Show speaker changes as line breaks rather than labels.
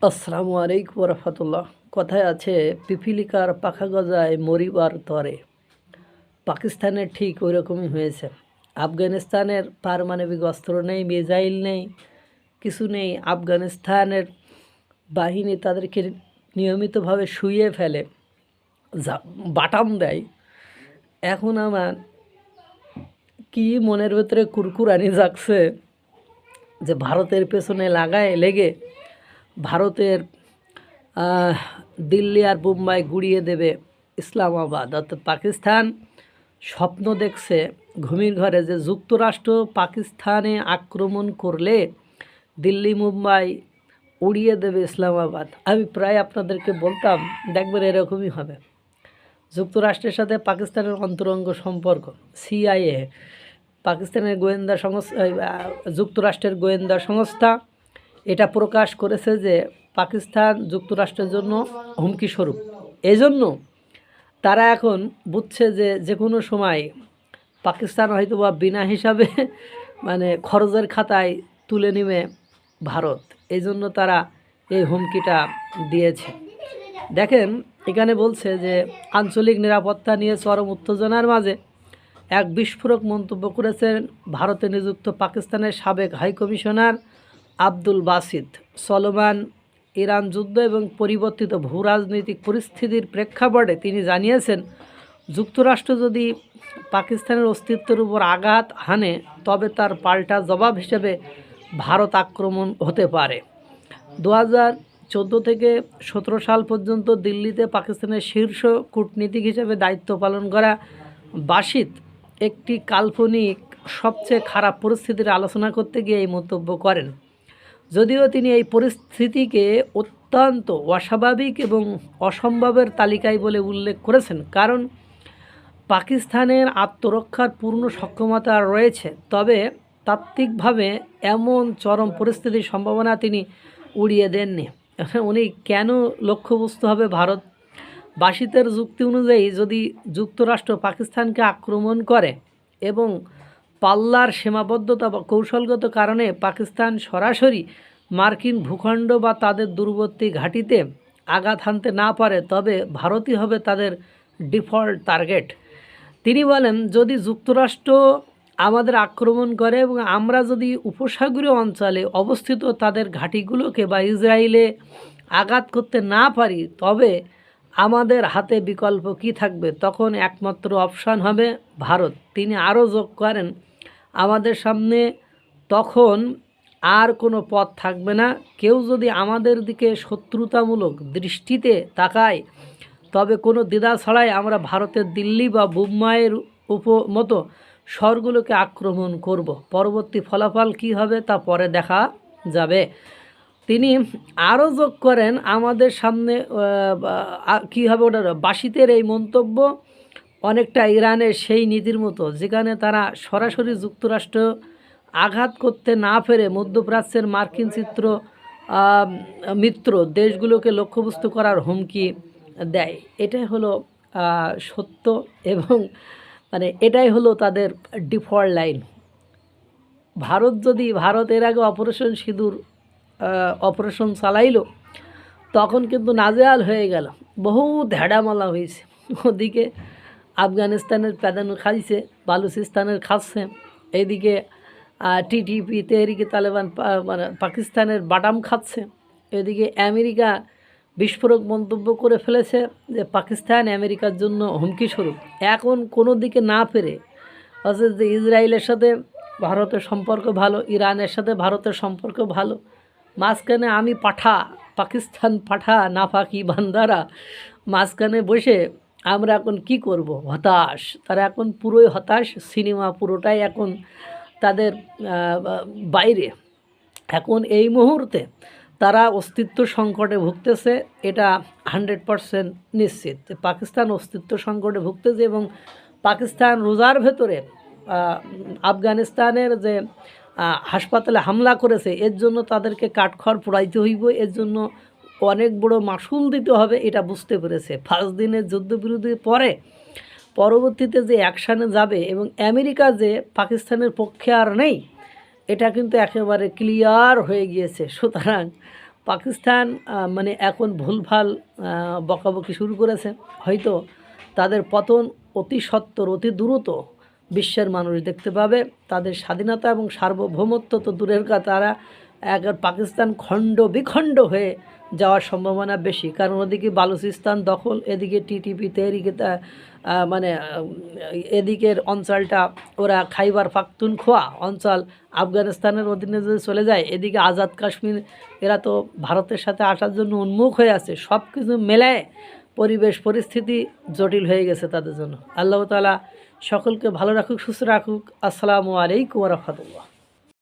আসসালামু আলাইকুম রহমতুল্লাহ। কথায় আছে পিপিলিকার পাখা গজায় মরিবার তরে। পাকিস্তানের ঠিক ওই রকমই হয়েছে। আফগানিস্তানের পারমাণবিক অস্ত্র নেই, মিসাইল নেই, কিছু নেই। আফগানিস্তানের বাহিনী তাদেরকে নিয়মিতভাবে শুইয়ে ফেলে, বাটাম দেয়। এখন আমার কি মনের ভেতরে কুরকুরানি জাগছে যে ভারতের পেছনে লেগে ভারতের দিল্লি আর মুম্বাই গুড়িয়ে দেবে ইসলামাবাদ। অর্থাৎ পাকিস্তান স্বপ্ন দেখছে ঘুমির ঘরে যে যুক্তরাষ্ট্র পাকিস্তানে আক্রমণ করলে দিল্লি মুম্বাই উড়িয়ে দেবে ইসলামাবাদ। আমি প্রায় আপনাদেরকে বলতাম, দেখবেন এরকমই হবে। যুক্তরাষ্ট্রের সাথে পাকিস্তানের অন্তরঙ্গ সম্পর্ক, সিআইএ পাকিস্তানের গোয়েন্দা সংস্থা, যুক্তরাষ্ট্রের গোয়েন্দা সংস্থা এটা প্রকাশ করেছে যে পাকিস্তান যুক্তরাষ্ট্রের জন্য হুমকি স্বরূপ। এই জন্য তারা এখন বুঝছে যে যে কোনো সময় পাকিস্তান হয়তো বা বিনা হিসাবে খরচের খাতায় তুলে নেবে ভারত। এই জন্য তারা এই হুমকিটা দিয়েছে। দেখেন, এখানে বলছে যে আঞ্চলিক নিরাপত্তা নিয়ে চরম উত্তেজনার মাঝে এক বিস্ফোরক মন্তব্য করেছেন ভারতে নিযুক্ত পাকিস্তানের সাবেক হাইকমিশনার আব্দুল বাসিত সলমান। ইরান যুদ্ধ এবং পরিবর্তিত ভূরাজনৈতিক পরিস্থিতির প্রেক্ষাপটে তিনি জানিয়েছেন, যুক্তরাষ্ট্র যদি পাকিস্তানের অস্তিত্বের উপর আঘাত হানে তবে তার পাল্টা জবাব হিসেবে ভারত আক্রমণ হতে পারে। 2014 থেকে 17 সাল পর্যন্ত দিল্লিতে পাকিস্তানের শীর্ষ কূটনীতিক হিসেবে দায়িত্ব পালন করা বাসিত একটি কাল্পনিক সবচেয়ে খারাপ পরিস্থিতির আলোচনা করতে গিয়ে এই মন্তব্য করেন। যদিও তিনি এই পরিস্থিতিকে অত্যন্ত অস্বাভাবিক এবং অসম্ভবের তালিকায় বলে উল্লেখ করেছেন, কারণ পাকিস্তানের আত্মরক্ষার পূর্ণ সক্ষমতা রয়েছে। তবে তাত্ত্বিকভাবে এমন চরম পরিস্থিতির সম্ভাবনা তিনি উড়িয়ে দেননি। উনি কেন লক্ষ্যবস্তু হবে ভারত? বাসিতের যুক্তি অনুযায়ী যদি যুক্তরাষ্ট্র পাকিস্তানকে আক্রমণ করে এবং পাল্লার সীমাবদ্ধতা বা কৌশলগত কারণে পাকিস্তান সরাসরি মার্কিন ভূখণ্ড বা তাদের দূরবর্তী ঘাঁটিতে আঘাত হানতে না পারে, তবে ভারতই হবে তাদের ডিফল্ট টার্গেট। তিনি বলেন, যদি যুক্তরাষ্ট্র আমাদের আক্রমণ করে এবং আমরা যদি উপসাগরীয় অঞ্চলে অবস্থিত তাদের ঘাঁটিগুলোকে বা ইসরায়েলে আঘাত করতে না পারি, তবে আমাদের হাতে বিকল্প কি থাকবে? তখন একমাত্র অপশান হবে ভারত। তিনি আরও যোগ করেন, আমাদের সামনে তখন আর কোনো পথ থাকবে না। কেউ যদি আমাদের দিকে শত্রুতামূলক দৃষ্টিতে তাকায় তবে কোনো দ্বিধা ছাড়াই আমরা ভারতের দিল্লি বা মুম্বাইয়ের মতো শহরগুলোকে আক্রমণ করব। পরবর্তী ফলাফল কী হবে তা পরে দেখা যাবে। তিনি আরও যোগ করেন, আমাদের সামনে কী হবে ওটা বাসিতের এই মন্তব্য অনেকটা ইরানের সেই নীতির মতো, যেখানে তারা সরাসরি যুক্তরাষ্ট্র আঘাত করতে না পেরে মধ্যপ্রাচ্যের মার্কিন মিত্র দেশগুলোকে লক্ষ্যবস্তু করার হুমকি দেয়। এটাই হলো সত্য এবং এটাই হলো তাদের ডিফল্ট লাইন। ভারত এর আগে অপারেশন সিঁদুর অপারেশন চালাইল, তখন কিন্তু নাজেহাল হয়ে গেল, বহু ধ্যাড়ামালা হয়েছে। ওদিকে আফগানিস্তানের প্যাদানো খাইছে, বালুচিস্তানের খাচ্ছে, এইদিকে টিটিপি তেহরিকে তালেবান পাকিস্তানের বাদাম খাচ্ছে, এদিকে আমেরিকা বিস্ফোরক মন্তব্য করে ফেলেছে যে পাকিস্তান আমেরিকার জন্য হুমকি স্বরূপ। এখন কোনো দিকে না পেরে অর্থাৎ যে ইসরায়েলের সাথে ভারতের সম্পর্ক ভালো, ইরানের সাথে ভারতের সম্পর্ক ভালো, মাঝখানে আমি পাঠা, পাকিস্তান পাঠা, নাফাকি বান্দারা মাঝখানে বসে আমরা এখন কি করব? হতাশ। তারা এখন পুরোই হতাশ। সিনেমা পুরোটাই এখন তাদের বাইরে। এখন এই মুহূর্তে তারা অস্তিত্ব সংকটে ভুগতেছে, এটা 100% নিশ্চিত যে পাকিস্তান অস্তিত্ব সংকটে ভুগতেছে। এবং পাকিস্তান রোজার ভেতরে আফগানিস্তানের যে হাসপাতালে হামলা করেছে, এর জন্য তাদেরকে কাঠখড় পোড়াইতে হইব, এর জন্য অনেক বড় মাসুল দিতে হবে, এটা বুঝতে পেরেছে। 5 দিনের যুদ্ধবিরতির পরবর্তীতে যে অ্যাকশানে যাবে এবং আমেরিকা যে পাকিস্তানের পক্ষে আর নেই, এটা কিন্তু একেবারে ক্লিয়ার হয়ে গিয়েছে। সুতরাং পাকিস্তান মানে এখন ভুলভাল বকাবকি শুরু করেছে। হয়তো তাদের পতন অতি সত্বর, অতি দ্রুত বিশ্বের মানুষ দেখতে পাবে। তাদের স্বাধীনতা এবং সার্বভৌমত্ব তো দূরের কথা, তারা পাকিস্তান খণ্ড বিখণ্ড হয়ে যাওয়ার সম্ভাবনা বেশি। কারণ ওদিকে বালুচিস্তান দখল, এদিকে টিটিপিতে, এদিকে মানে এদিকের অঞ্চলটা ওরা খাইবার পাখতুনখোয়া অঞ্চল আফগানিস্তানের অধীনে যদি চলে যায়, এদিকে আজাদ কাশ্মীর, এরা তো ভারতের সাথে আসার জন্য উন্মুখ হয়ে আছে। সব কিছু মেলায় পরিবেশ পরিস্থিতি জটিল হয়ে গেছে তাদের জন্য। আল্লাহ তাআলা সকলকে ভালো রাখুক, সুস্থ রাখুক। আসসালামু আলাইকুম ওয়া রাহমাতুল্লাহ।